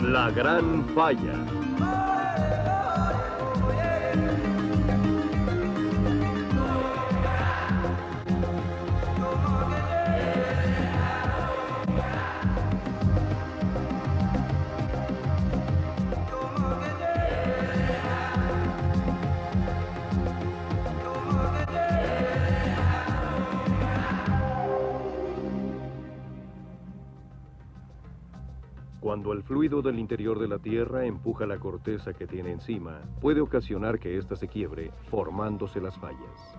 La Gran Falla. Cuando el fluido del interior de la Tierra empuja la corteza que tiene encima, puede ocasionar que ésta se quiebre, formándose las fallas.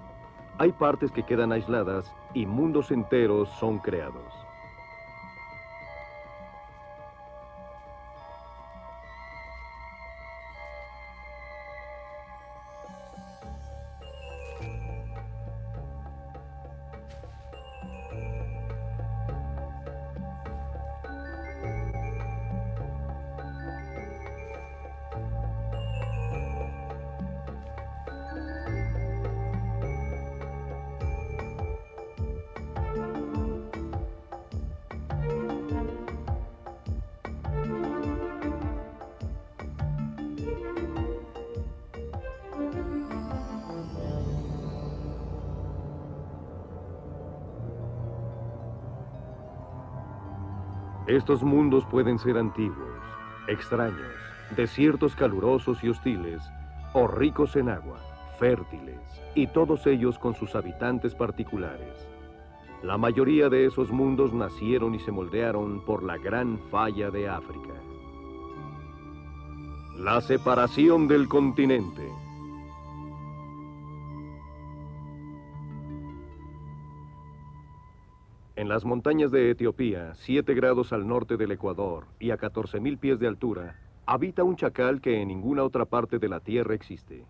Hay partes que quedan aisladas y mundos enteros son creados. Estos mundos pueden ser antiguos, extraños, desiertos calurosos y hostiles, o ricos en agua, fértiles, y todos ellos con sus habitantes particulares. La mayoría de esos mundos nacieron y se moldearon por la Gran Falla de África. La separación del continente. En las montañas de Etiopía, 7 grados al norte del Ecuador y a 14.000 pies de altura, habita un chacal que en ninguna otra parte de la Tierra existe.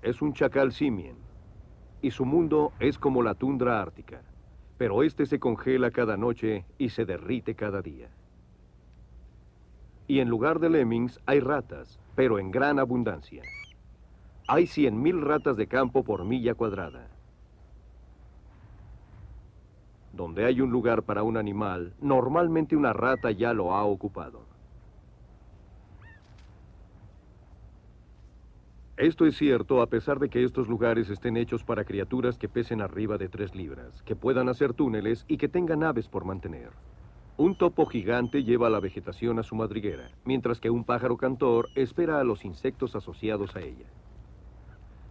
Es un chacal simien, y su mundo es como la tundra ártica, pero este se congela cada noche y se derrite cada día. Y en lugar de lemmings hay ratas, pero en gran abundancia. Hay 100.000 ratas de campo por milla cuadrada. Donde hay un lugar para un animal, normalmente una rata ya lo ha ocupado. Esto es cierto a pesar de que estos lugares estén hechos para criaturas que pesen arriba de 3 libras, que puedan hacer túneles y que tengan aves por mantener. Un topo gigante lleva la vegetación a su madriguera, mientras que un pájaro cantor espera a los insectos asociados a ella.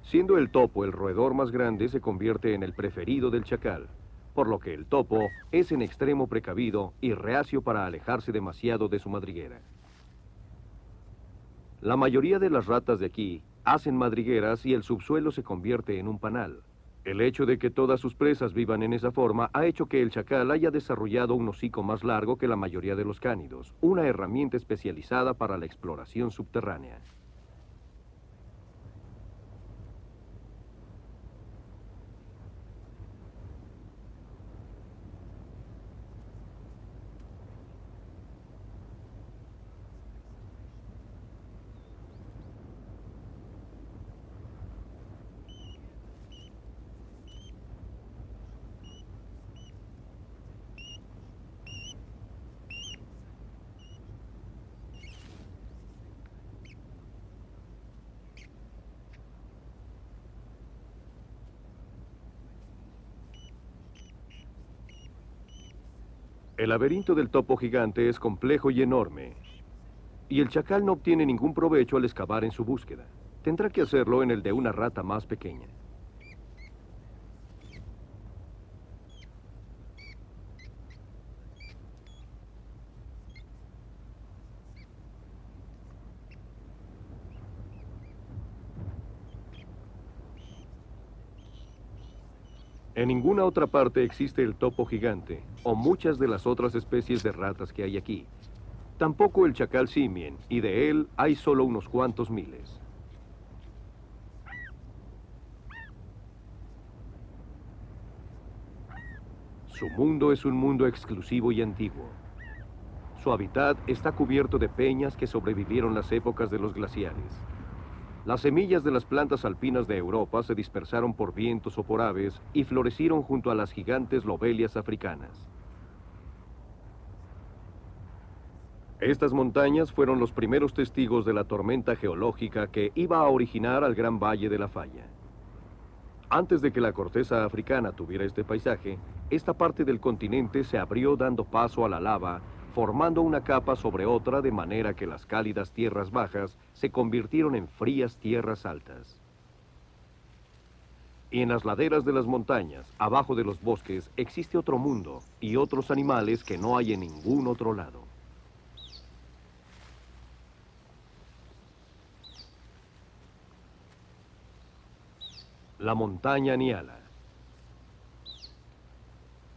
Siendo el topo el roedor más grande, se convierte en el preferido del chacal, por lo que el topo es en extremo precavido y reacio para alejarse demasiado de su madriguera. La mayoría de las ratas de aquí hacen madrigueras y el subsuelo se convierte en un panal. El hecho de que todas sus presas vivan en esa forma ha hecho que el chacal haya desarrollado un hocico más largo que la mayoría de los cánidos, una herramienta especializada para la exploración subterránea. El laberinto del topo gigante es complejo y enorme, y el chacal no obtiene ningún provecho al excavar en su búsqueda. Tendrá que hacerlo en el de una rata más pequeña. En ninguna otra parte existe el topo gigante, o muchas de las otras especies de ratas que hay aquí. Tampoco el chacal simien, y de él hay solo unos cuantos miles. Su mundo es un mundo exclusivo y antiguo. Su hábitat está cubierto de peñas que sobrevivieron las épocas de los glaciares. Las semillas de las plantas alpinas de Europa se dispersaron por vientos o por aves y florecieron junto a las gigantes lobelias africanas. Estas montañas fueron los primeros testigos de la tormenta geológica que iba a originar al Gran Valle de la Falla. Antes de que la corteza africana tuviera este paisaje, esta parte del continente se abrió dando paso a la lava, formando una capa sobre otra de manera que las cálidas tierras bajas se convirtieron en frías tierras altas. Y en las laderas de las montañas, abajo de los bosques, existe otro mundo y otros animales que no hay en ningún otro lado. La montaña Nyala.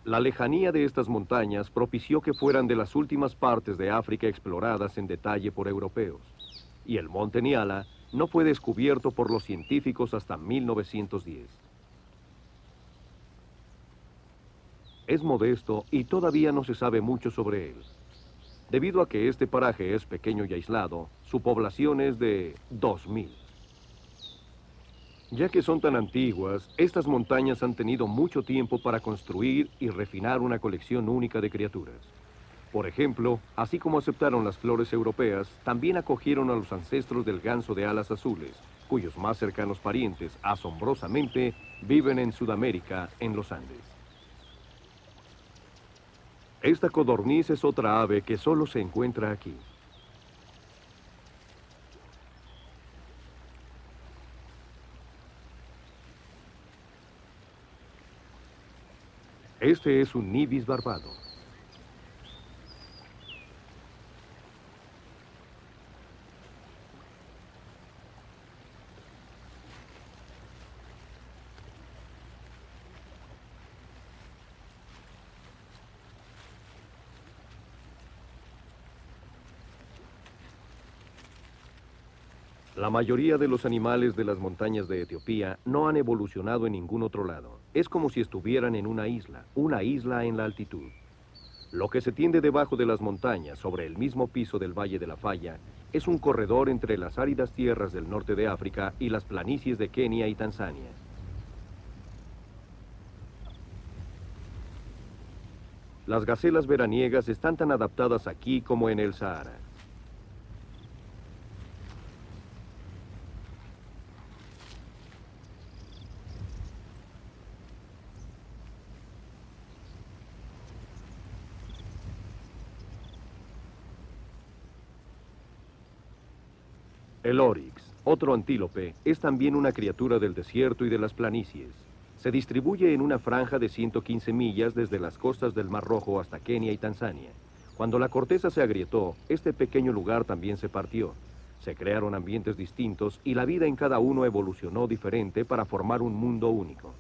La lejanía de estas montañas propició que fueran de las últimas partes de África exploradas en detalle por europeos, y el monte Nyala no fue descubierto por los científicos hasta 1910. Es modesto y todavía no se sabe mucho sobre él. Debido a que este paraje es pequeño y aislado, su población es de 2000. Ya que son tan antiguas, estas montañas han tenido mucho tiempo para construir y refinar una colección única de criaturas. Por ejemplo, así como aceptaron las flores europeas, también acogieron a los ancestros del ganso de alas azules, cuyos más cercanos parientes, asombrosamente, viven en Sudamérica, en los Andes. Esta codorniz es otra ave que solo se encuentra aquí. Este es un Nibis barbado. La mayoría de los animales de las montañas de Etiopía no han evolucionado en ningún otro lado. Es como si estuvieran en una isla en la altitud. Lo que se tiende debajo de las montañas, sobre el mismo piso del Valle de la Falla, es un corredor entre las áridas tierras del norte de África y las planicies de Kenia y Tanzania. Las gacelas veraniegas están tan adaptadas aquí como en el Sahara. El oryx, otro antílope, es también una criatura del desierto y de las planicies. Se distribuye en una franja de 115 millas desde las costas del Mar Rojo hasta Kenia y Tanzania. Cuando la corteza se agrietó, este pequeño lugar también se partió. Se crearon ambientes distintos y la vida en cada uno evolucionó diferente para formar un mundo único.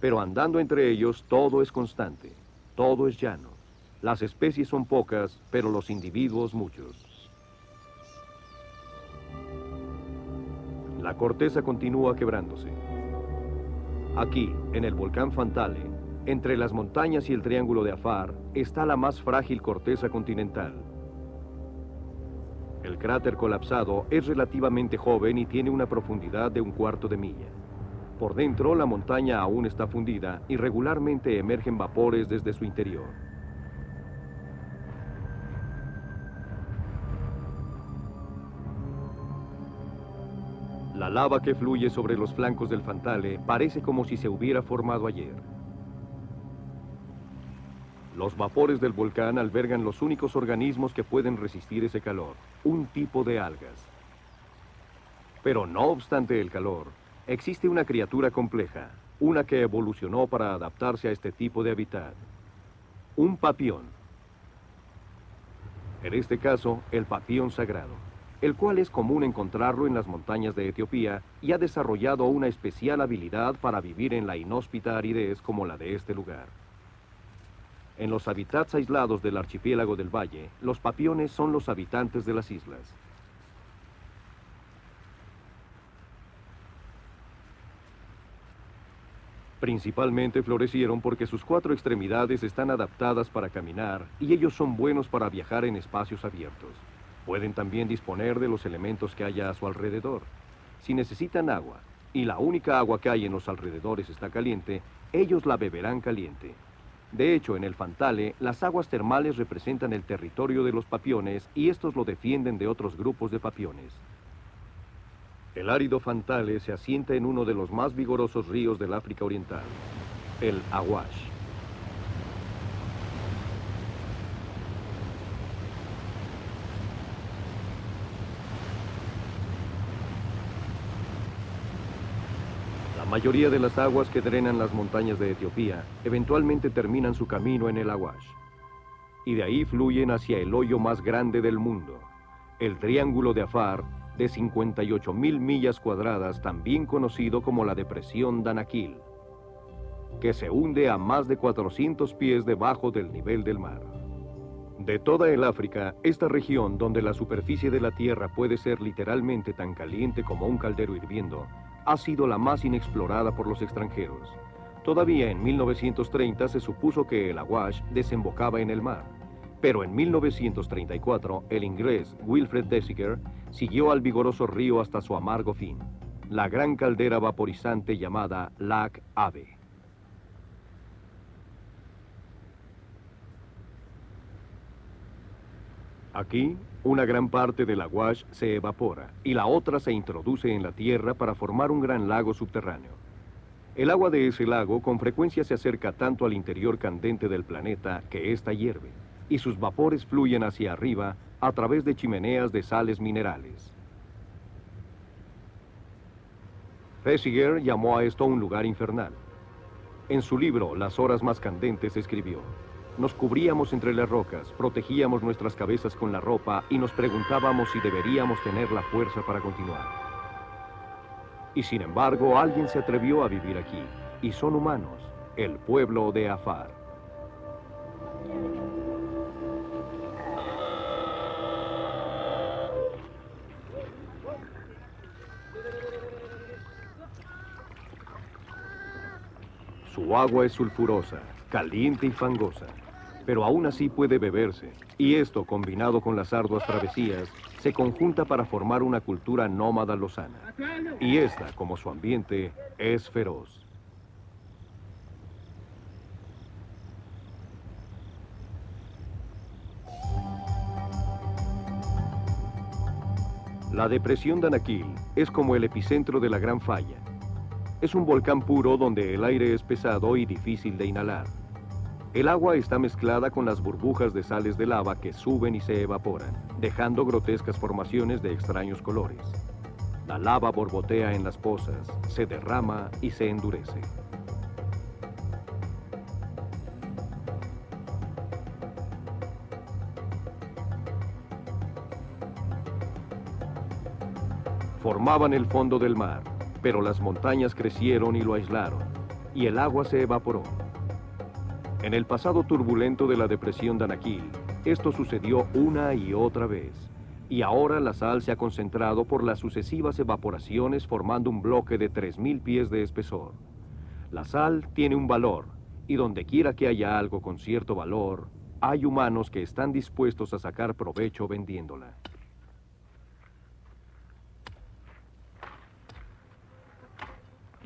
Pero andando entre ellos, todo es constante, todo es llano. Las especies son pocas, pero los individuos muchos. La corteza continúa quebrándose. Aquí, en el volcán Fantale, entre las montañas y el triángulo de Afar, está la más frágil corteza continental. El cráter colapsado es relativamente joven y tiene una profundidad de 1/4 de milla. Por dentro, la montaña aún está fundida y regularmente emergen vapores desde su interior. La lava que fluye sobre los flancos del Fantale parece como si se hubiera formado ayer. Los vapores del volcán albergan los únicos organismos que pueden resistir ese calor, un tipo de algas. Pero no obstante el calor, existe una criatura compleja, una que evolucionó para adaptarse a este tipo de hábitat. Un papión. En este caso, el papión sagrado, el cual es común encontrarlo en las montañas de Etiopía y ha desarrollado una especial habilidad para vivir en la inhóspita aridez como la de este lugar. En los hábitats aislados del archipiélago del Valle, los papiones son los habitantes de las islas. Principalmente florecieron porque sus 4 extremidades están adaptadas para caminar y ellos son buenos para viajar en espacios abiertos. Pueden también disponer de los elementos que haya a su alrededor. Si necesitan agua, y la única agua que hay en los alrededores está caliente, ellos la beberán caliente. De hecho, en el Fantale, las aguas termales representan el territorio de los papiones y estos lo defienden de otros grupos de papiones. El árido Fantale se asienta en uno de los más vigorosos ríos del África Oriental, el Awash. La mayoría de las aguas que drenan las montañas de Etiopía eventualmente terminan su camino en el Awash. Y de ahí fluyen hacia el hoyo más grande del mundo, el Triángulo de Afar, de 58.000 millas cuadradas, también conocido como la Depresión Danakil, que se hunde a más de 400 pies debajo del nivel del mar. De toda el África, esta región donde la superficie de la tierra puede ser literalmente tan caliente como un caldero hirviendo, ha sido la más inexplorada por los extranjeros. Todavía en 1930 se supuso que el Awash desembocaba en el mar, pero en 1934 el inglés Wilfred Thesiger siguió al vigoroso río hasta su amargo fin, la gran caldera vaporizante llamada Lac Abe. Aquí, una gran parte del Awash se evapora y la otra se introduce en la tierra para formar un gran lago subterráneo. El agua de ese lago con frecuencia se acerca tanto al interior candente del planeta que ésta hierve, y sus vapores fluyen hacia arriba a través de chimeneas de sales minerales. Thesiger llamó a esto un lugar infernal. En su libro Las horas más candentes escribió: nos cubríamos entre las rocas, protegíamos nuestras cabezas con la ropa y nos preguntábamos si deberíamos tener la fuerza para continuar. Y sin embargo, alguien se atrevió a vivir aquí, y son humanos, el pueblo de Afar. Su agua es sulfurosa, caliente y fangosa, pero aún así puede beberse, y esto, combinado con las arduas travesías, se conjunta para formar una cultura nómada lozana. Y esta, como su ambiente, es feroz. La depresión Danakil es como el epicentro de la Gran Falla. Es un volcán puro donde el aire es pesado y difícil de inhalar. El agua está mezclada con las burbujas de sales de lava que suben y se evaporan, dejando grotescas formaciones de extraños colores. La lava borbotea en las pozas, se derrama y se endurece. Formaban el fondo del mar, pero las montañas crecieron y lo aislaron, y el agua se evaporó. En el pasado turbulento de la depresión Danakil, esto sucedió una y otra vez, y ahora la sal se ha concentrado por las sucesivas evaporaciones formando un bloque de 3.000 pies de espesor. La sal tiene un valor, y donde quiera que haya algo con cierto valor, hay humanos que están dispuestos a sacar provecho vendiéndola.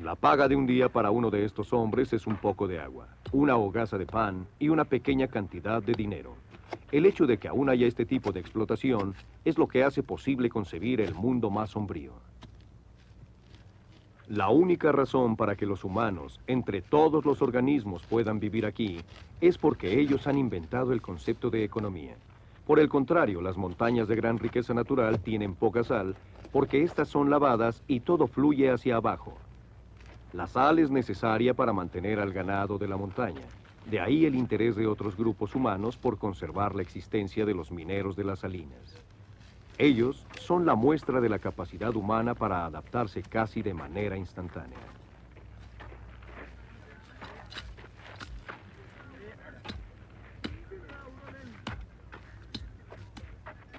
La paga de un día para uno de estos hombres es un poco de agua, una hogaza de pan y una pequeña cantidad de dinero. El hecho de que aún haya este tipo de explotación es lo que hace posible concebir el mundo más sombrío. La única razón para que los humanos, entre todos los organismos, puedan vivir aquí es porque ellos han inventado el concepto de economía. Por el contrario, las montañas de gran riqueza natural tienen poca sal porque estas son lavadas y todo fluye hacia abajo. La sal es necesaria para mantener al ganado de la montaña. De ahí el interés de otros grupos humanos por conservar la existencia de los mineros de las salinas. Ellos son la muestra de la capacidad humana para adaptarse casi de manera instantánea.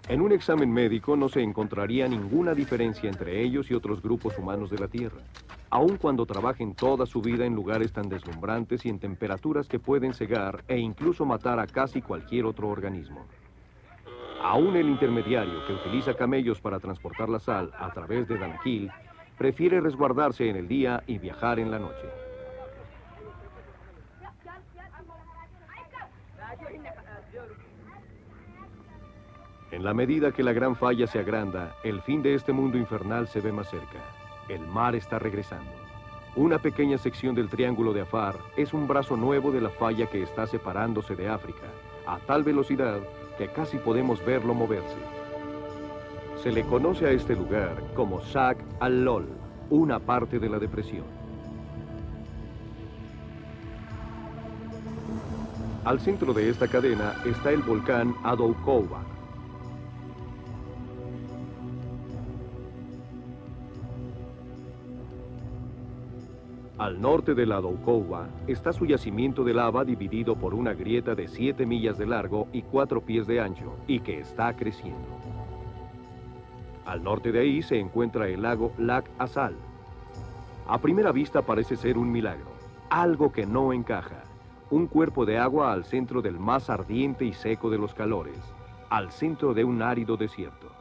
En un examen médico no se encontraría ninguna diferencia entre ellos y otros grupos humanos de la Tierra, aun cuando trabajen toda su vida en lugares tan deslumbrantes y en temperaturas que pueden cegar e incluso matar a casi cualquier otro organismo. Aún el intermediario que utiliza camellos para transportar la sal a través de Danakil prefiere resguardarse en el día y viajar en la noche. En la medida que la gran falla se agranda, el fin de este mundo infernal se ve más cerca. El mar está regresando. Una pequeña sección del Triángulo de Afar es un brazo nuevo de la falla que está separándose de África, a tal velocidad que casi podemos verlo moverse. Se le conoce a este lugar como Shaq al-Lol, una parte de la depresión. Al centro de esta cadena está el volcán Adoukowa. Al norte de la Adoukowa está su yacimiento de lava dividido por una grieta de 7 millas de largo y 4 pies de ancho, y que está creciendo. Al norte de ahí se encuentra el lago Lac Asal. A primera vista parece ser un milagro, algo que no encaja. Un cuerpo de agua al centro del más ardiente y seco de los calores, al centro de un árido desierto.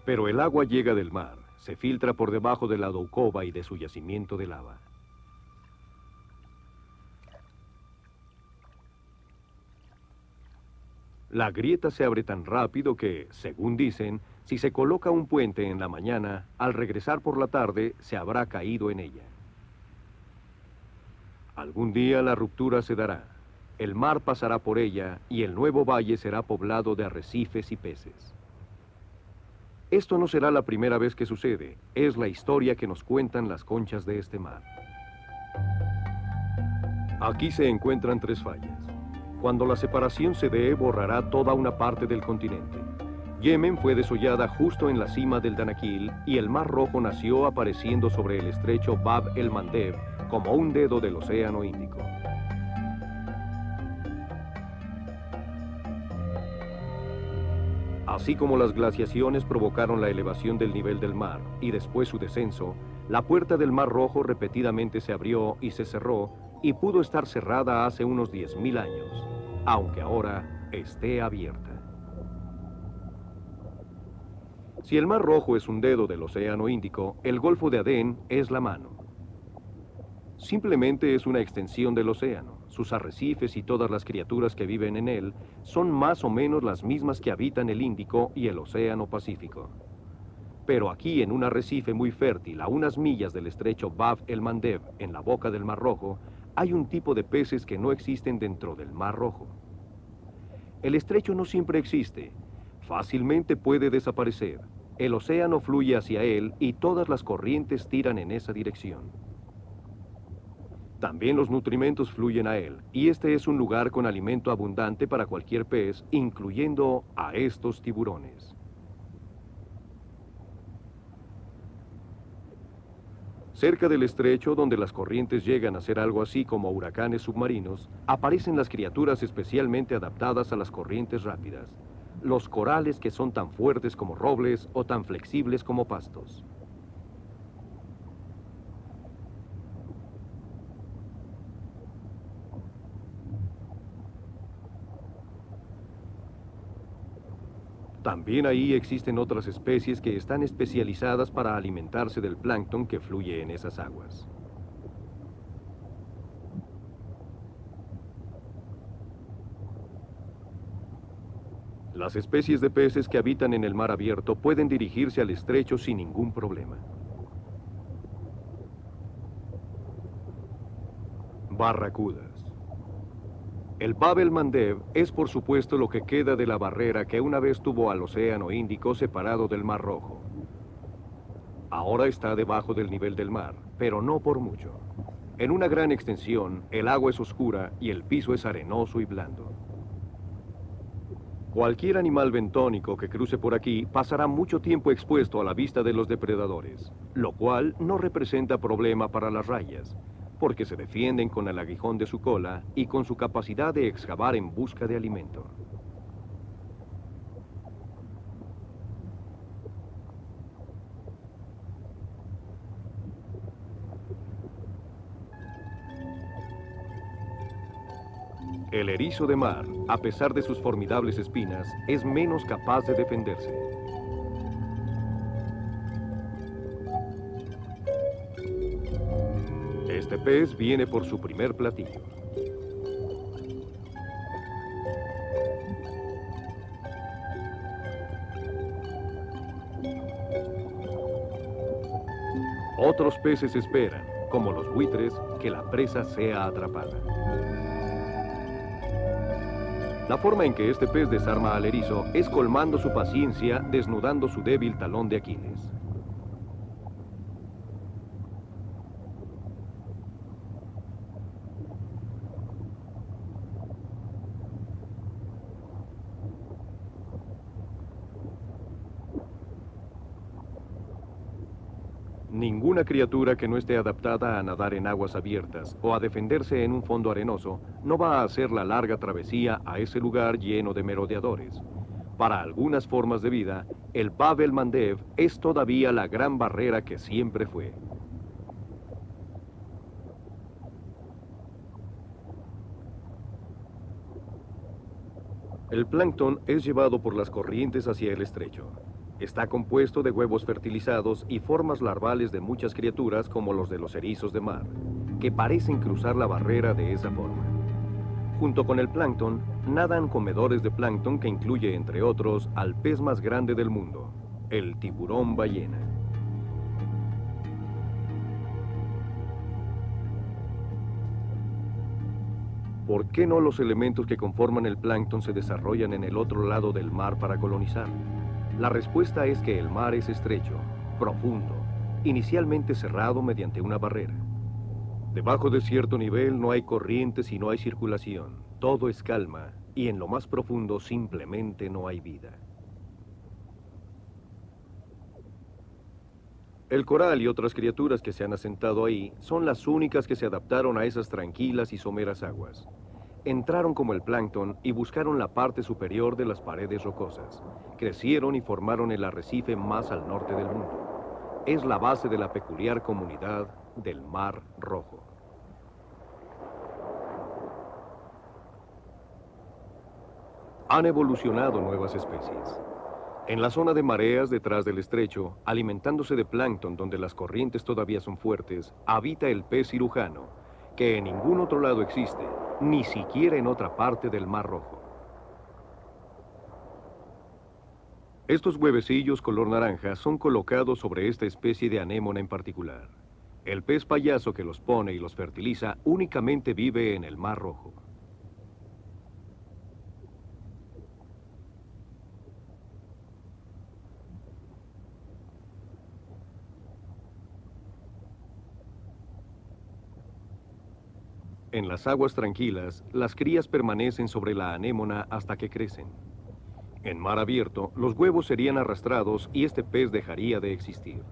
Pero el agua llega del mar, se filtra por debajo de la Adoukowa y de su yacimiento de lava. La grieta se abre tan rápido que, según dicen, si se coloca un puente en la mañana, al regresar por la tarde se habrá caído en ella. Algún día la ruptura se dará, el mar pasará por ella y el nuevo valle será poblado de arrecifes y peces. Esto no será la primera vez que sucede, es la historia que nos cuentan las conchas de este mar. Aquí se encuentran 3 fallas. Cuando la separación se dé, borrará toda una parte del continente. Yemen fue desollada justo en la cima del Danakil y el Mar Rojo nació apareciendo sobre el estrecho Bab el-Mandeb como un dedo del Océano Índico. Así como las glaciaciones provocaron la elevación del nivel del mar y después su descenso, la puerta del Mar Rojo repetidamente se abrió y se cerró y pudo estar cerrada hace unos 10.000 años, aunque ahora esté abierta. Si el Mar Rojo es un dedo del Océano Índico, el Golfo de Adén es la mano. Simplemente es una extensión del océano. Sus arrecifes y todas las criaturas que viven en él son más o menos las mismas que habitan el Índico y el Océano Pacífico. Pero aquí, en un arrecife muy fértil a unas millas del estrecho Bab el-Mandeb, en la boca del Mar Rojo, hay un tipo de peces que no existen dentro del Mar Rojo. El estrecho no siempre existe. Fácilmente puede desaparecer. El océano fluye hacia él y todas las corrientes tiran en esa dirección. También los nutrimentos fluyen a él, y este es un lugar con alimento abundante para cualquier pez, incluyendo a estos tiburones. Cerca del estrecho, donde las corrientes llegan a ser algo así como huracanes submarinos, aparecen las criaturas especialmente adaptadas a las corrientes rápidas. Los corales que son tan fuertes como robles o tan flexibles como pastos. También ahí existen otras especies que están especializadas para alimentarse del plancton que fluye en esas aguas. Las especies de peces que habitan en el mar abierto pueden dirigirse al estrecho sin ningún problema. Barracudas. El Bab el-Mandeb es por supuesto lo que queda de la barrera que una vez tuvo al Océano Índico separado del Mar Rojo. Ahora está debajo del nivel del mar, pero no por mucho. En una gran extensión, el agua es oscura y el piso es arenoso y blando. Cualquier animal bentónico que cruce por aquí pasará mucho tiempo expuesto a la vista de los depredadores, lo cual no representa problema para las rayas, porque se defienden con el aguijón de su cola y con su capacidad de excavar en busca de alimento. El erizo de mar, a pesar de sus formidables espinas, es menos capaz de defenderse. Este pez viene por su primer platillo. Otros peces esperan, como los buitres, que la presa sea atrapada. La forma en que este pez desarma al erizo es colmando su paciencia, desnudando su débil talón de Aquiles. Ninguna criatura que no esté adaptada a nadar en aguas abiertas o a defenderse en un fondo arenoso no va a hacer la larga travesía a ese lugar lleno de merodeadores. Para algunas formas de vida, el Bab el-Mandeb es todavía la gran barrera que siempre fue. El plancton es llevado por las corrientes hacia el estrecho. Está compuesto de huevos fertilizados y formas larvales de muchas criaturas como los de los erizos de mar, que parecen cruzar la barrera de esa forma. Junto con el plancton, nadan comedores de plancton que incluye, entre otros, al pez más grande del mundo, el tiburón ballena. ¿Por qué no los elementos que conforman el plancton se desarrollan en el otro lado del mar para colonizar? La respuesta es que el mar es estrecho, profundo, inicialmente cerrado mediante una barrera. Debajo de cierto nivel no hay corrientes y no hay circulación. Todo es calma y en lo más profundo simplemente no hay vida. El coral y otras criaturas que se han asentado ahí son las únicas que se adaptaron a esas tranquilas y someras aguas. Entraron como el plancton y buscaron la parte superior de las paredes rocosas. Crecieron y formaron el arrecife más al norte del mundo. Es la base de la peculiar comunidad del Mar Rojo. Han evolucionado nuevas especies. En la zona de mareas detrás del estrecho, alimentándose de plancton donde las corrientes todavía son fuertes, habita el pez cirujano, que en ningún otro lado existe, ni siquiera en otra parte del Mar Rojo. Estos huevecillos color naranja son colocados sobre esta especie de anémona en particular. El pez payaso que los pone y los fertiliza únicamente vive en el Mar Rojo. En las aguas tranquilas, las crías permanecen sobre la anémona hasta que crecen. En mar abierto, los huevos serían arrastrados y este pez dejaría de existir.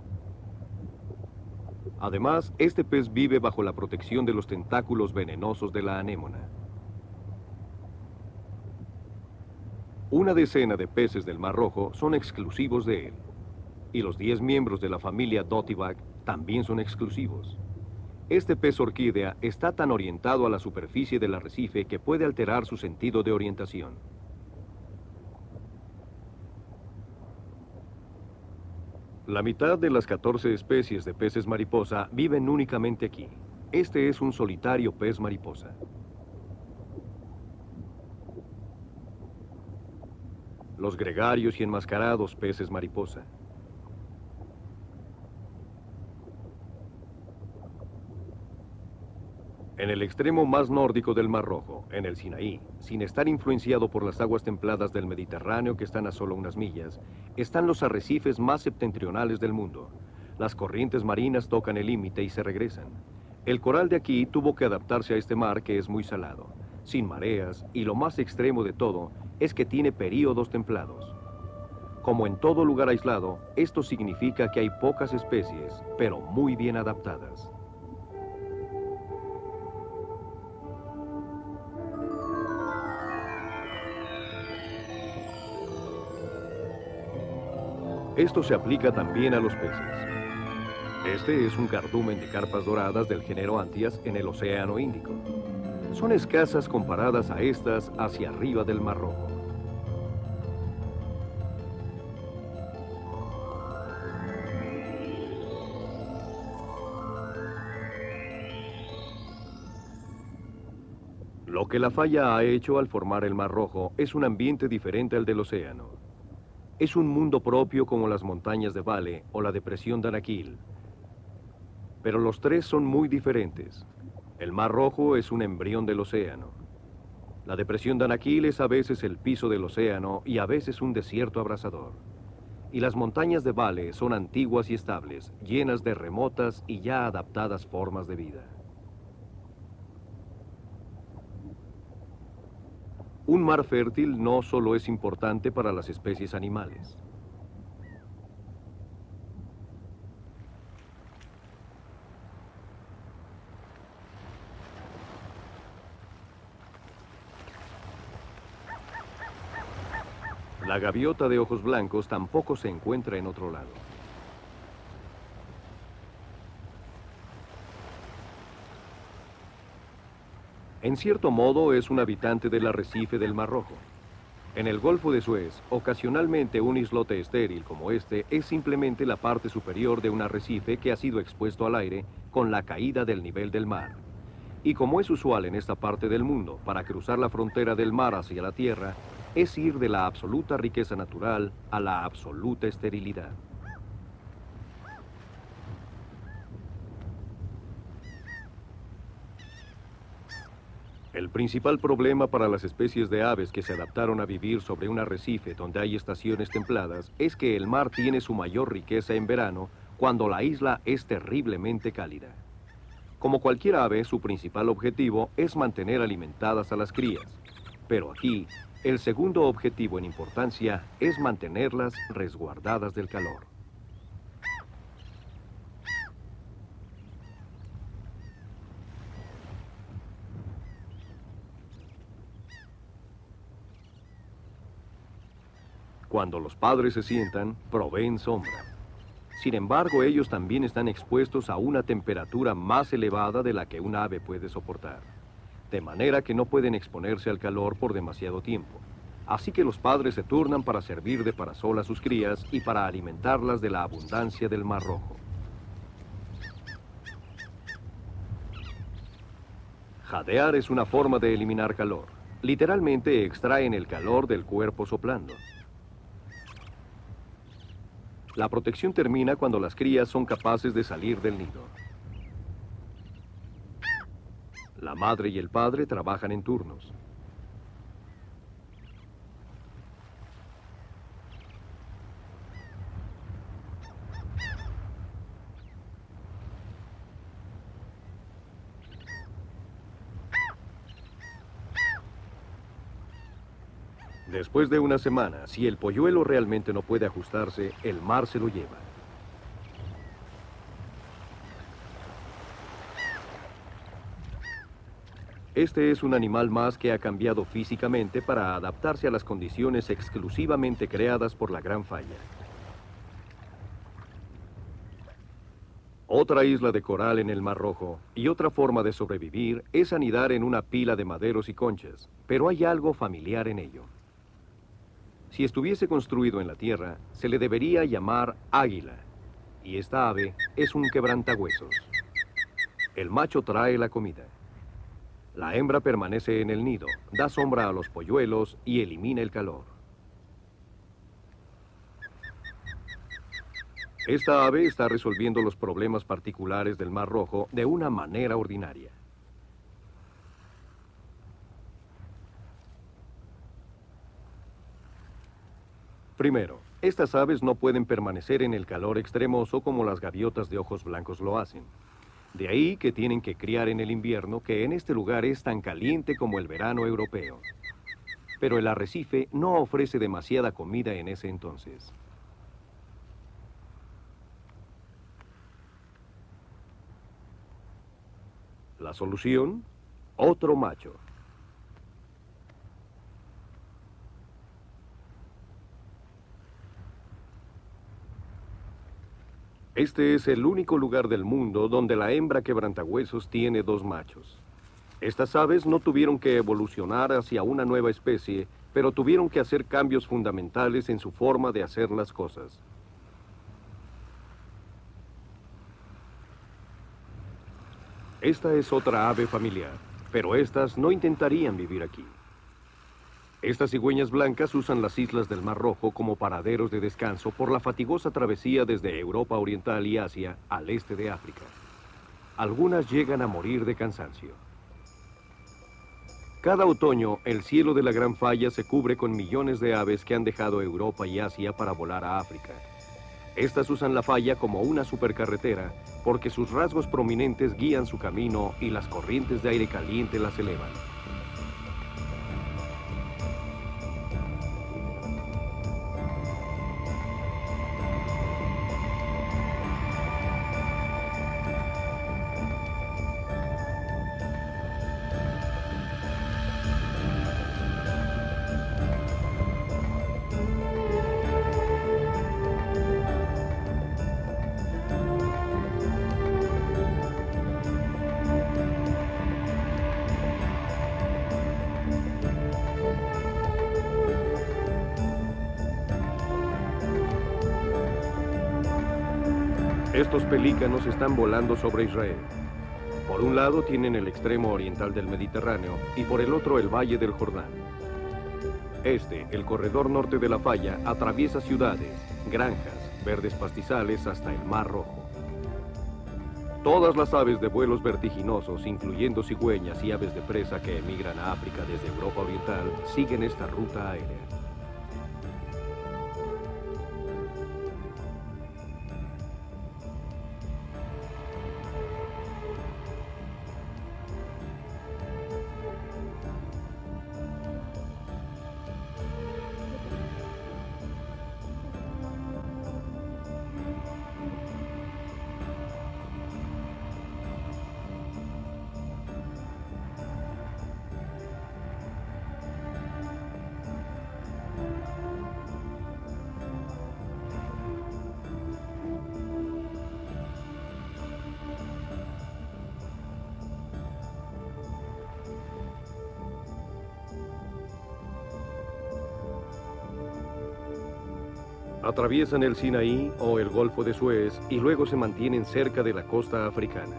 Además, este pez vive bajo la protección de los tentáculos venenosos de la anémona. Una decena de peces del Mar Rojo son exclusivos de él, y los 10 miembros de la familia Dotyvak también son exclusivos. Este pez orquídea está tan orientado a la superficie del arrecife que puede alterar su sentido de orientación. La mitad de las 14 especies de peces mariposa viven únicamente aquí. Este es un solitario pez mariposa. Los gregarios y enmascarados peces mariposa. En el extremo más nórdico del Mar Rojo, en el Sinaí, sin estar influenciado por las aguas templadas del Mediterráneo que están a solo unas millas, están los arrecifes más septentrionales del mundo. Las corrientes marinas tocan el límite y se regresan. El coral de aquí tuvo que adaptarse a este mar que es muy salado, sin mareas, y lo más extremo de todo es que tiene períodos templados. Como en todo lugar aislado, esto significa que hay pocas especies, pero muy bien adaptadas. Esto se aplica también a los peces. Este es un cardumen de carpas doradas del género Antias en el Océano Índico. Son escasas comparadas a estas hacia arriba del Mar Rojo. Lo que la falla ha hecho al formar el Mar Rojo es un ambiente diferente al del océano. Es un mundo propio como las montañas de Vale o la depresión de Anaquil. Pero los tres son muy diferentes. El Mar Rojo es un embrión del océano. La depresión de Anaquil es a veces el piso del océano y a veces un desierto abrasador. Y las montañas de Vale son antiguas y estables, llenas de remotas y ya adaptadas formas de vida. Un mar fértil no solo es importante para las especies animales. La gaviota de ojos blancos tampoco se encuentra en otro lado. En cierto modo es un habitante del arrecife del Mar Rojo. En el Golfo de Suez, ocasionalmente un islote estéril como este es simplemente la parte superior de un arrecife que ha sido expuesto al aire con la caída del nivel del mar. Y como es usual en esta parte del mundo, para cruzar la frontera del mar hacia la tierra, es ir de la absoluta riqueza natural a la absoluta esterilidad. El principal problema para las especies de aves que se adaptaron a vivir sobre un arrecife donde hay estaciones templadas es que el mar tiene su mayor riqueza en verano, cuando la isla es terriblemente cálida. Como cualquier ave, su principal objetivo es mantener alimentadas a las crías. Pero aquí, el segundo objetivo en importancia es mantenerlas resguardadas del calor. Cuando los padres se sientan, proveen sombra. Sin embargo, ellos también están expuestos a una temperatura más elevada de la que un ave puede soportar, de manera que no pueden exponerse al calor por demasiado tiempo. Así que los padres se turnan para servir de parasol a sus crías y para alimentarlas de la abundancia del Mar Rojo. Jadear es una forma de eliminar calor. Literalmente extraen el calor del cuerpo soplando. La protección termina cuando las crías son capaces de salir del nido. La madre y el padre trabajan en turnos. Después de una semana, si el polluelo realmente no puede ajustarse, el mar se lo lleva. Este es un animal más que ha cambiado físicamente para adaptarse a las condiciones exclusivamente creadas por la Gran Falla. Otra isla de coral en el Mar Rojo y otra forma de sobrevivir es anidar en una pila de maderos y conchas, pero hay algo familiar en ello. Si estuviese construido en la tierra, se le debería llamar águila, y esta ave es un quebrantahuesos. El macho trae la comida. La hembra permanece en el nido, da sombra a los polluelos y elimina el calor. Esta ave está resolviendo los problemas particulares del Mar Rojo de una manera ordinaria. Primero, estas aves no pueden permanecer en el calor extremoso como las gaviotas de ojos blancos lo hacen. De ahí que tienen que criar en el invierno, que en este lugar es tan caliente como el verano europeo. Pero el arrecife no ofrece demasiada comida en ese entonces. La solución, otro macho. Este es el único lugar del mundo donde la hembra quebrantahuesos tiene dos machos. Estas aves no tuvieron que evolucionar hacia una nueva especie, pero tuvieron que hacer cambios fundamentales en su forma de hacer las cosas. Esta es otra ave familiar. pero estas no intentarían vivir aquí. Estas cigüeñas blancas usan las islas del Mar Rojo como paraderos de descanso por la fatigosa travesía desde Europa Oriental y Asia al este de África. Algunas llegan a morir de cansancio. Cada otoño, el cielo de la Gran Falla se cubre con millones de aves que han dejado Europa y Asia para volar a África. Estas usan la falla como una supercarretera porque sus rasgos prominentes guían su camino y las corrientes de aire caliente las elevan. Estos pelícanos están volando sobre Israel. Por un lado tienen el extremo oriental del Mediterráneo y por el otro el Valle del Jordán. El corredor norte de la falla, atraviesa ciudades, granjas, verdes pastizales hasta el Mar Rojo. Todas las aves de vuelos vertiginosos, incluyendo cigüeñas y aves de presa que emigran a África desde Europa Oriental, siguen esta ruta aérea. Atraviesan el Sinaí o el Golfo de Suez y luego se mantienen cerca de la costa africana.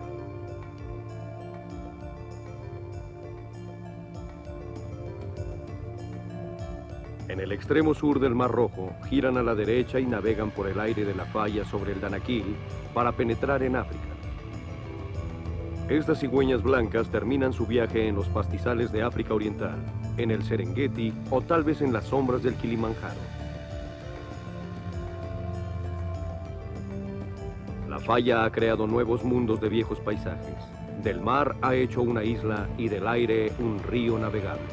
En el extremo sur del Mar Rojo, giran a la derecha y navegan por el aire de la falla sobre el Danakil para penetrar en África. Estas cigüeñas blancas terminan su viaje en los pastizales de África Oriental, en el Serengeti o tal vez en las sombras del Kilimanjaro. La falla ha creado nuevos mundos de viejos paisajes. Del mar ha hecho una isla y del aire un río navegable.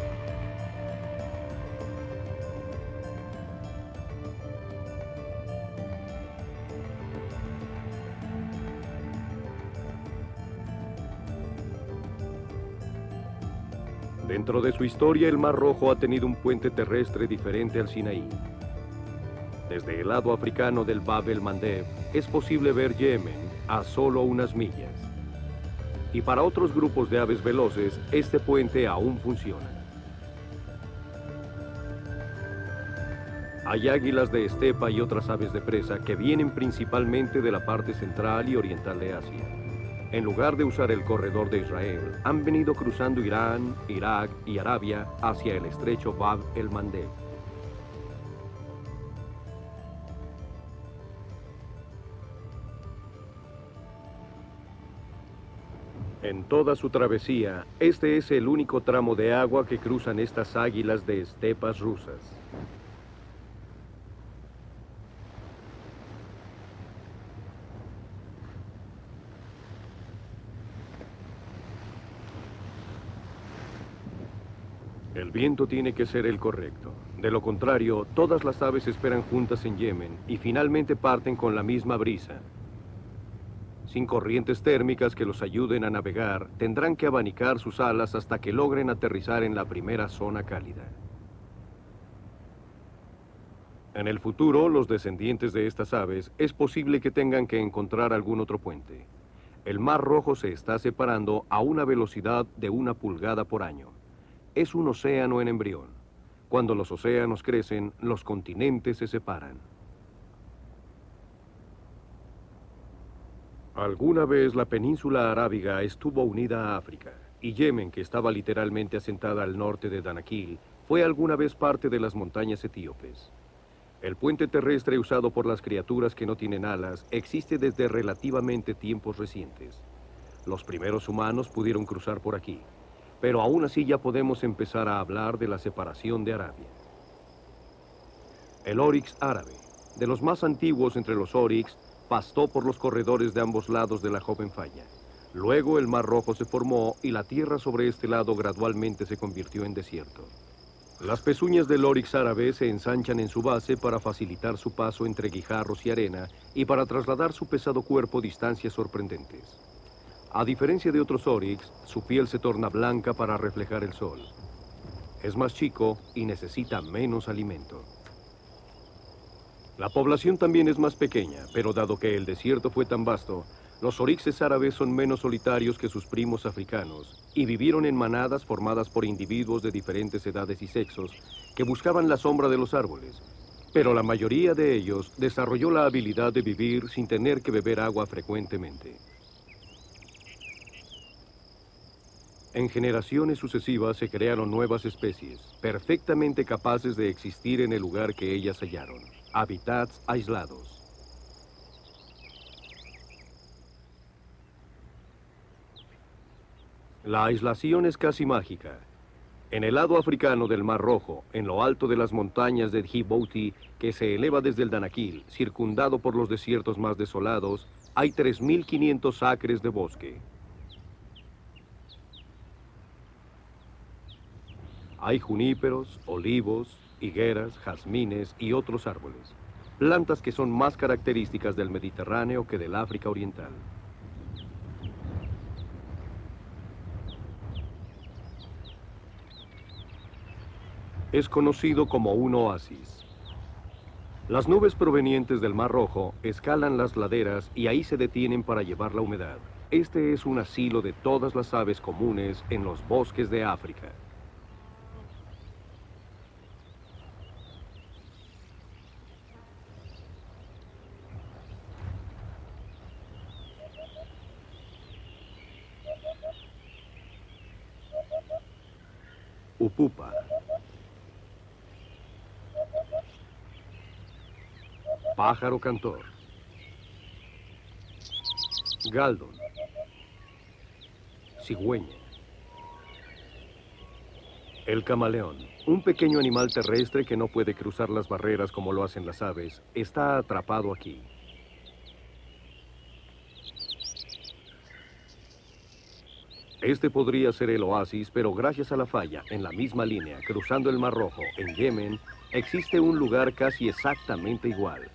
Dentro de su historia, el Mar Rojo ha tenido un puente terrestre diferente al Sinaí. Desde el lado africano del Bab el-Mandeb, es posible ver Yemen a solo unas millas. Y para otros grupos de aves veloces, este puente aún funciona. Hay águilas de estepa y otras aves de presa que vienen principalmente de la parte central y oriental de Asia. En lugar de usar el corredor de Israel, han venido cruzando Irán, Irak y Arabia hacia el estrecho Bab el-Mandeb. En toda su travesía, este es el único tramo de agua que cruzan estas águilas de estepas rusas. El viento tiene que ser el correcto. De lo contrario, todas las aves esperan juntas en Yemen y finalmente parten con la misma brisa. Sin corrientes térmicas que los ayuden a navegar, tendrán que abanicar sus alas hasta que logren aterrizar en la primera zona cálida. En el futuro, los descendientes de estas aves es posible que tengan que encontrar algún otro puente. El Mar Rojo se está separando a una velocidad de 1 pulgada por año. Es un océano en embrión. Cuando los océanos crecen, los continentes se separan. Alguna vez la península arábiga estuvo unida a África. y Yemen, que estaba literalmente asentada al norte de Danakil, fue alguna vez parte de las montañas etíopes. El puente terrestre usado por las criaturas que no tienen alas existe desde relativamente tiempos recientes. Los primeros humanos pudieron cruzar por aquí, pero aún así ya podemos empezar a hablar de la separación de Arabia. El Oryx árabe, de los más antiguos entre los Oryx, pastó por los corredores de ambos lados de la joven falla. Luego el Mar Rojo se formó y la tierra sobre este lado gradualmente se convirtió en desierto. Las pezuñas del Oryx árabe se ensanchan en su base para facilitar su paso entre guijarros y arena y para trasladar su pesado cuerpo distancias sorprendentes. A diferencia de otros Oryx, su piel se torna blanca para reflejar el sol. Es más chico y necesita menos alimento. La población también es más pequeña, pero dado que el desierto fue tan vasto, los oryxes árabes son menos solitarios que sus primos africanos y vivieron en manadas formadas por individuos de diferentes edades y sexos que buscaban la sombra de los árboles. Pero la mayoría de ellos desarrolló la habilidad de vivir sin tener que beber agua frecuentemente. En generaciones sucesivas se crearon nuevas especies, perfectamente capaces de existir en el lugar que ellas hallaron. Hábitats aislados. La aislación es casi mágica. En el lado africano del Mar Rojo, en lo alto de las montañas de Djibouti, que se eleva desde el Danakil, circundado por los desiertos más desolados, hay 3.500 acres de bosque. Hay juníperos, olivos, higueras, jazmines y otros árboles. Plantas que son más características del Mediterráneo que del África Oriental. Es conocido como un oasis. Las nubes provenientes del Mar Rojo escalan las laderas y ahí se detienen para llevar la humedad. Este es un asilo de todas las aves comunes en los bosques de África. Upupa. Pájaro cantor. Galdón. Cigüeña. El camaleón, un pequeño animal terrestre que no puede cruzar las barreras como lo hacen las aves, está atrapado aquí. Este podría ser el oasis, pero gracias a la falla, en la misma línea, cruzando el Mar Rojo, en Yemen, existe un lugar casi exactamente igual.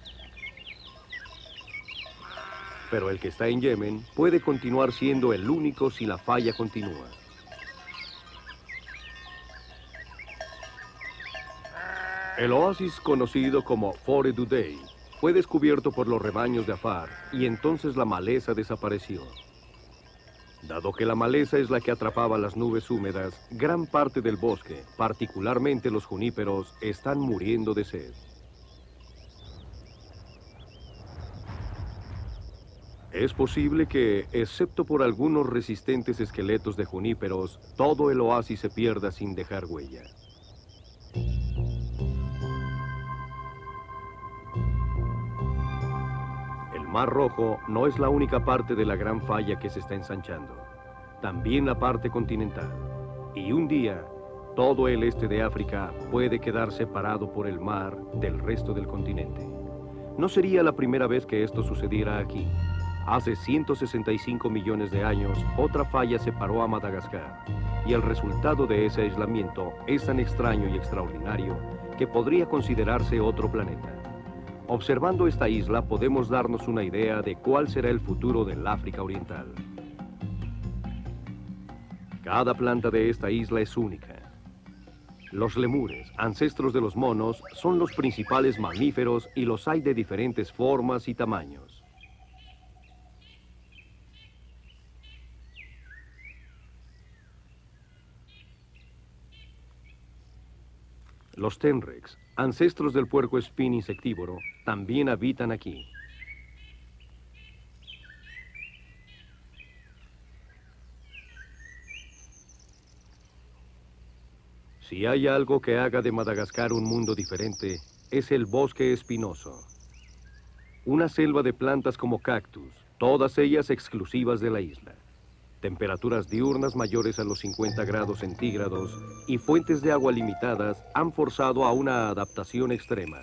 Pero el que está en Yemen puede continuar siendo el único si la falla continúa. El oasis, conocido como Fore Dudey, fue descubierto por los rebaños de Afar y entonces la maleza desapareció. Dado que la maleza es la que atrapaba las nubes húmedas, gran parte del bosque, particularmente los juníperos, están muriendo de sed. Es posible que, excepto por algunos resistentes esqueletos de juníperos, todo el oasis se pierda sin dejar huella. El Mar Rojo no es la única parte de la gran falla que se está ensanchando, también la parte continental. Y un día, todo el este de África puede quedar separado por el mar del resto del continente. No sería la primera vez que esto sucediera aquí. Hace 165 millones de años, otra falla separó a Madagascar, y el resultado de ese aislamiento es tan extraño y extraordinario que podría considerarse otro planeta. Observando esta isla podemos darnos una idea de cuál será el futuro del África Oriental. Cada planta de esta isla es única. Los lemures, ancestros de los monos, son los principales mamíferos y los hay de diferentes formas y tamaños. Los tenrex, ancestros del puercoespín insectívoro, también habitan aquí. Si hay algo que haga de Madagascar un mundo diferente, es el bosque espinoso. Una selva de plantas como cactus, todas ellas exclusivas de la isla. Temperaturas diurnas mayores a los 50 grados centígrados y fuentes de agua limitadas han forzado a una adaptación extrema.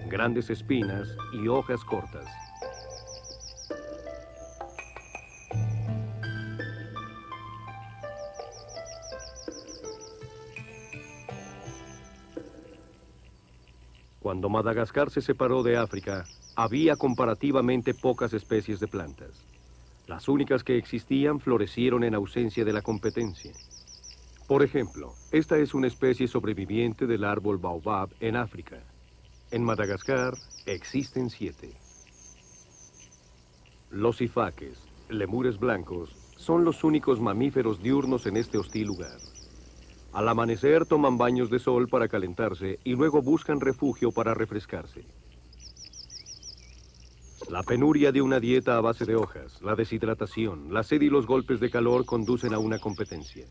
Grandes espinas y hojas cortas. Cuando Madagascar se separó de África, había comparativamente pocas especies de plantas. Las únicas que existían florecieron en ausencia de la competencia. Por ejemplo, esta es una especie sobreviviente del árbol baobab en África. En Madagascar existen 7. Los sifaques, lemures blancos, son los únicos mamíferos diurnos en este hostil lugar. Al amanecer toman baños de sol para calentarse y luego buscan refugio para refrescarse. La penuria de una dieta a base de hojas, la deshidratación, la sed y los golpes de calor conducen a una competencia.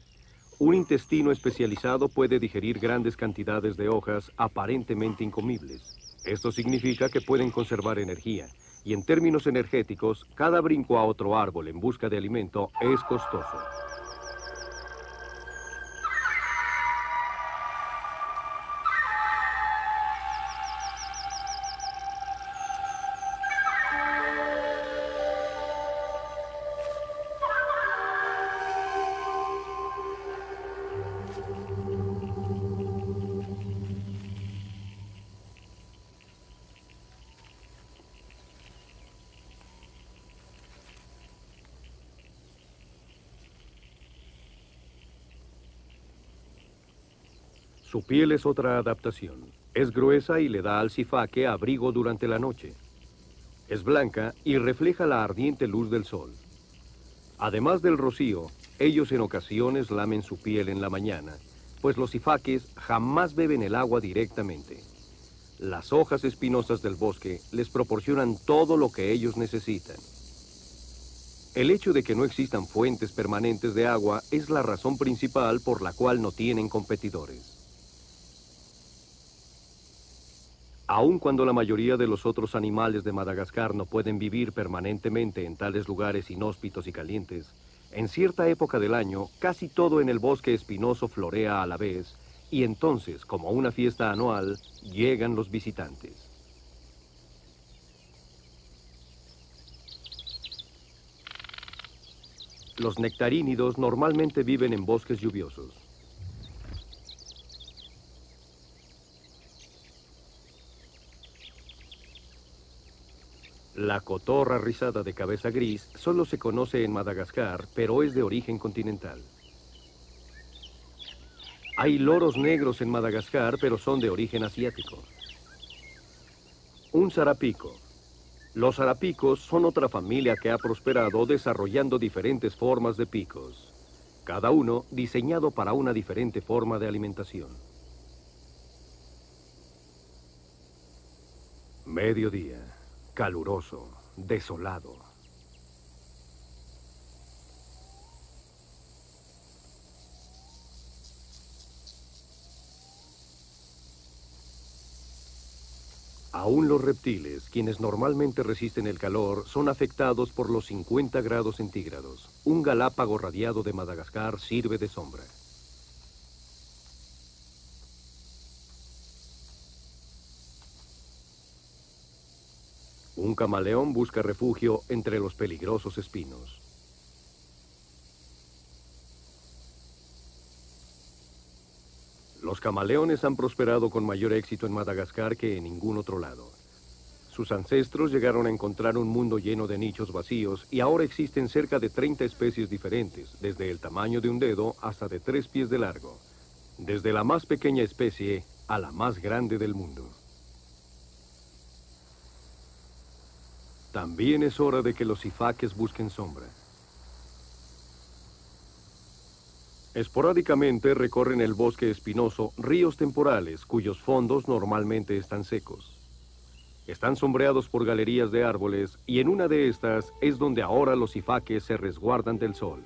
Un intestino especializado puede digerir grandes cantidades de hojas aparentemente incomibles. Esto significa que pueden conservar energía, y en términos energéticos, cada brinco a otro árbol en busca de alimento es costoso. Su piel es otra adaptación. Es gruesa y le da al sifaque abrigo durante la noche. Es blanca y refleja la ardiente luz del sol. Además del rocío, ellos en ocasiones lamen su piel en la mañana, pues los sifaques jamás beben el agua directamente. Las hojas espinosas del bosque les proporcionan todo lo que ellos necesitan. El hecho de que no existan fuentes permanentes de agua es la razón principal por la cual no tienen competidores. Aun cuando la mayoría de los otros animales de Madagascar no pueden vivir permanentemente en tales lugares inhóspitos y calientes, en cierta época del año, casi todo en el bosque espinoso florea a la vez, y entonces, como una fiesta anual, llegan los visitantes. Los nectarínidos normalmente viven en bosques lluviosos. La cotorra rizada de cabeza gris solo se conoce en Madagascar, pero es de origen continental. Hay loros negros en Madagascar, pero son de origen asiático. Un sarapico. Los sarapicos son otra familia que ha prosperado desarrollando diferentes formas de picos, cada uno diseñado para una diferente forma de alimentación. Mediodía. Caluroso, desolado. Aún los reptiles, quienes normalmente resisten el calor, son afectados por los 50 grados centígrados. Un galápago radiado de Madagascar sirve de sombra. Un camaleón busca refugio entre los peligrosos espinos. Los camaleones han prosperado con mayor éxito en Madagascar que en ningún otro lado. Sus ancestros llegaron a encontrar un mundo lleno de nichos vacíos y ahora existen cerca de 30 especies diferentes, desde el tamaño de un dedo hasta de 3 pies de largo, desde la más pequeña especie a la más grande del mundo. También es hora de que los sifaques busquen sombra. Esporádicamente recorren el bosque espinoso ríos temporales cuyos fondos normalmente están secos. Están sombreados por galerías de árboles y en una de estas es donde ahora los sifaques se resguardan del sol.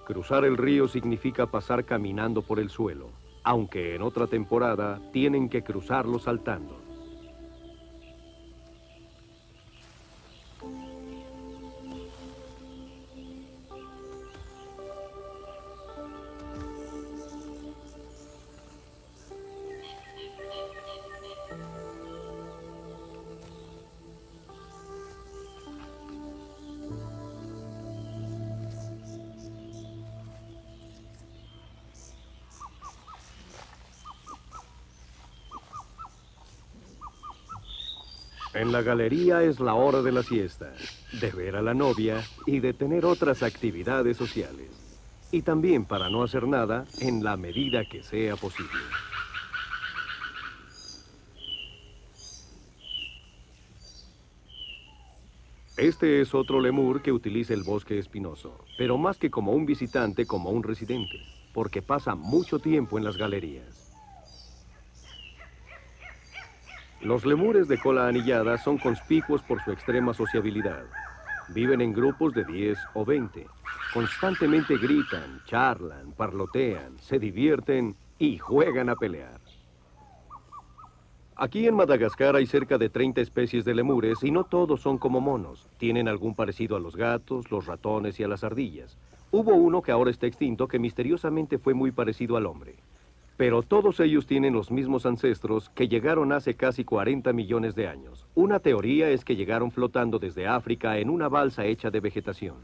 Cruzar el río significa pasar caminando por el suelo, aunque en otra temporada tienen que cruzarlo saltando. En la galería es la hora de la siesta, de ver a la novia y de tener otras actividades sociales. Y también para no hacer nada en la medida que sea posible. Este es otro lemur que utiliza el bosque espinoso, pero más que como un visitante, como un residente, porque pasa mucho tiempo en las galerías. Los lemures de cola anillada son conspicuos por su extrema sociabilidad. Viven en grupos de 10 o 20. Constantemente gritan, charlan, parlotean, se divierten y juegan a pelear. Aquí en Madagascar hay cerca de 30 especies de lemures y no todos son como monos. Tienen algún parecido a los gatos, los ratones y a las ardillas. Hubo uno que ahora está extinto que misteriosamente fue muy parecido al hombre. Pero todos ellos tienen los mismos ancestros que llegaron hace casi 40 millones de años. Una teoría es que llegaron flotando desde África en una balsa hecha de vegetación.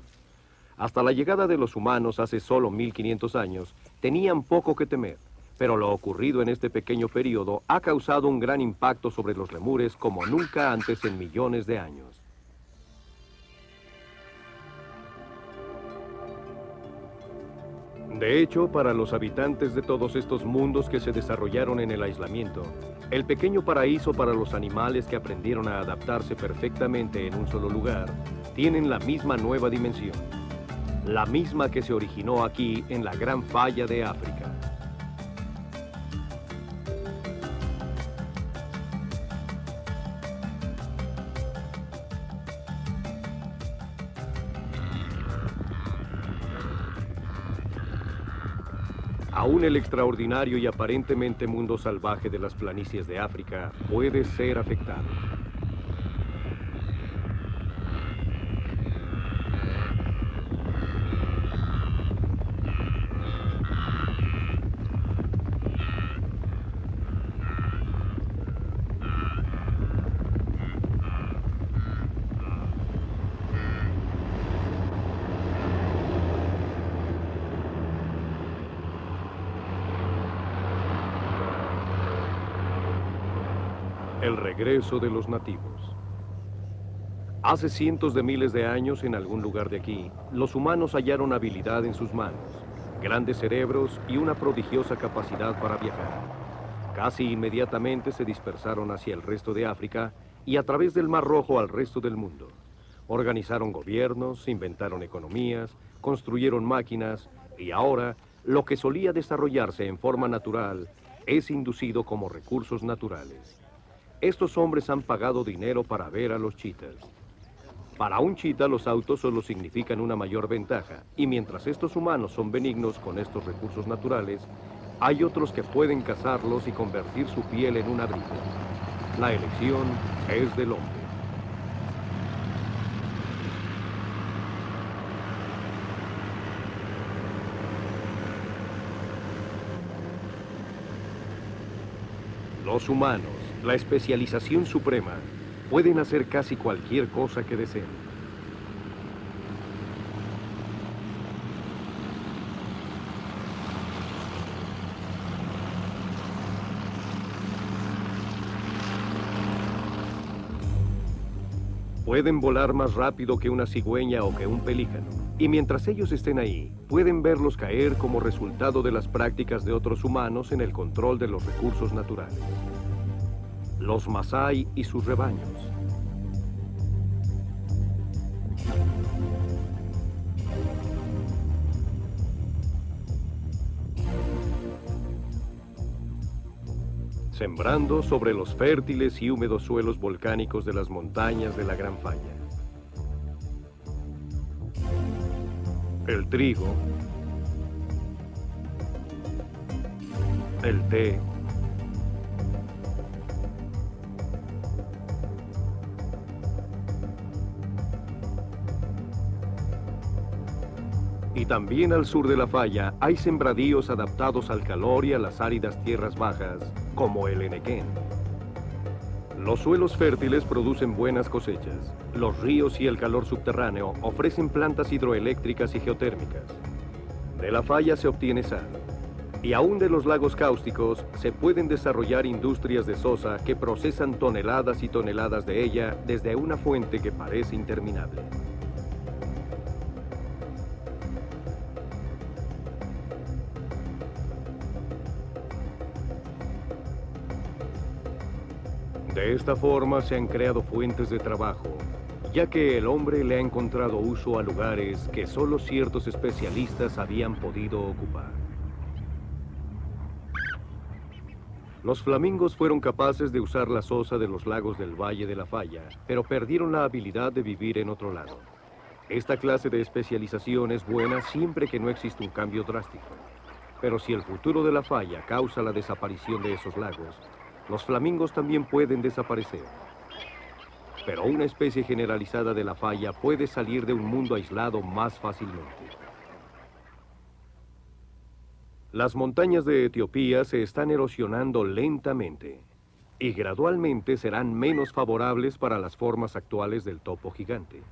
Hasta la llegada de los humanos hace solo 1500 años, tenían poco que temer. Pero lo ocurrido en este pequeño periodo ha causado un gran impacto sobre los lemures como nunca antes en millones de años. De hecho, para los habitantes de todos estos mundos que se desarrollaron en el aislamiento, el pequeño paraíso para los animales que aprendieron a adaptarse perfectamente en un solo lugar, tienen la misma nueva dimensión, la misma que se originó aquí en la Gran Falla de África. Aún el extraordinario y aparentemente mundo salvaje de las planicies de África puede ser afectado. El regreso de los nativos. Hace cientos de miles de años, en algún lugar de aquí, los humanos hallaron habilidad en sus manos, grandes cerebros y una prodigiosa capacidad para viajar. Casi inmediatamente se dispersaron hacia el resto de África y a través del Mar Rojo al resto del mundo. Organizaron gobiernos, inventaron economías, construyeron máquinas y ahora lo que solía desarrollarse en forma natural es inducido como recursos naturales. Estos hombres han pagado dinero para ver a los chitas. Para un chita los autos solo significan una mayor ventaja, y mientras estos humanos son benignos con estos recursos naturales, hay otros que pueden cazarlos y convertir su piel en un abrigo. La elección es del hombre. Los humanos, la especialización suprema, pueden hacer casi cualquier cosa que deseen. Pueden volar más rápido que una cigüeña o que un pelícano. Y mientras ellos estén ahí, pueden verlos caer como resultado de las prácticas de otros humanos en el control de los recursos naturales. Los Masái y sus rebaños. Sembrando sobre los fértiles y húmedos suelos volcánicos de las montañas de la Gran Falla. El trigo, el té, y también al sur de la falla hay sembradíos adaptados al calor y a las áridas tierras bajas, como el Enequén. Los suelos fértiles producen buenas cosechas. Los ríos y el calor subterráneo ofrecen plantas hidroeléctricas y geotérmicas. De la falla se obtiene sal. Y aún de los lagos cáusticos se pueden desarrollar industrias de sosa que procesan toneladas y toneladas de ella desde una fuente que parece interminable. De esta forma se han creado fuentes de trabajo, ya que el hombre le ha encontrado uso a lugares que solo ciertos especialistas habían podido ocupar. Los flamingos fueron capaces de usar la sosa de los lagos del Valle de la Falla, pero perdieron la habilidad de vivir en otro lado. Esta clase de especialización es buena siempre que no existe un cambio drástico. Pero si el futuro de la falla causa la desaparición de esos lagos, los flamingos también pueden desaparecer. Pero una especie generalizada de la falla puede salir de un mundo aislado más fácilmente. Las montañas de Etiopía se están erosionando lentamente y gradualmente serán menos favorables para las formas actuales del topo gigante.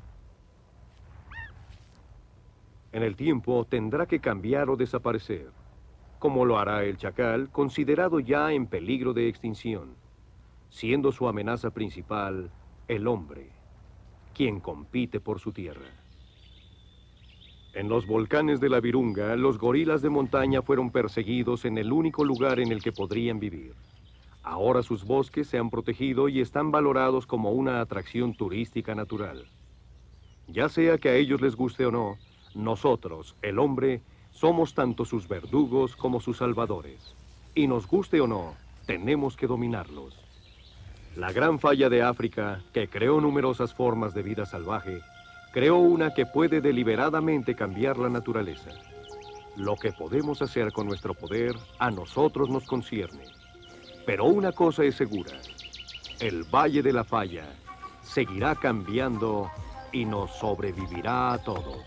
En el tiempo tendrá que cambiar o desaparecer, como lo hará el chacal, considerado ya en peligro de extinción, siendo su amenaza principal el hombre, quien compite por su tierra. En los volcanes de la Virunga, los gorilas de montaña fueron perseguidos en el único lugar en el que podrían vivir. Ahora sus bosques se han protegido y están valorados como una atracción turística natural. Ya sea que a ellos les guste o no, nosotros, el hombre, somos tanto sus verdugos como sus salvadores. Y nos guste o no, tenemos que dominarlos. La gran falla de África, que creó numerosas formas de vida salvaje, creó una que puede deliberadamente cambiar la naturaleza. Lo que podemos hacer con nuestro poder, a nosotros nos concierne. Pero una cosa es segura, el Valle de la Falla seguirá cambiando y nos sobrevivirá a todos.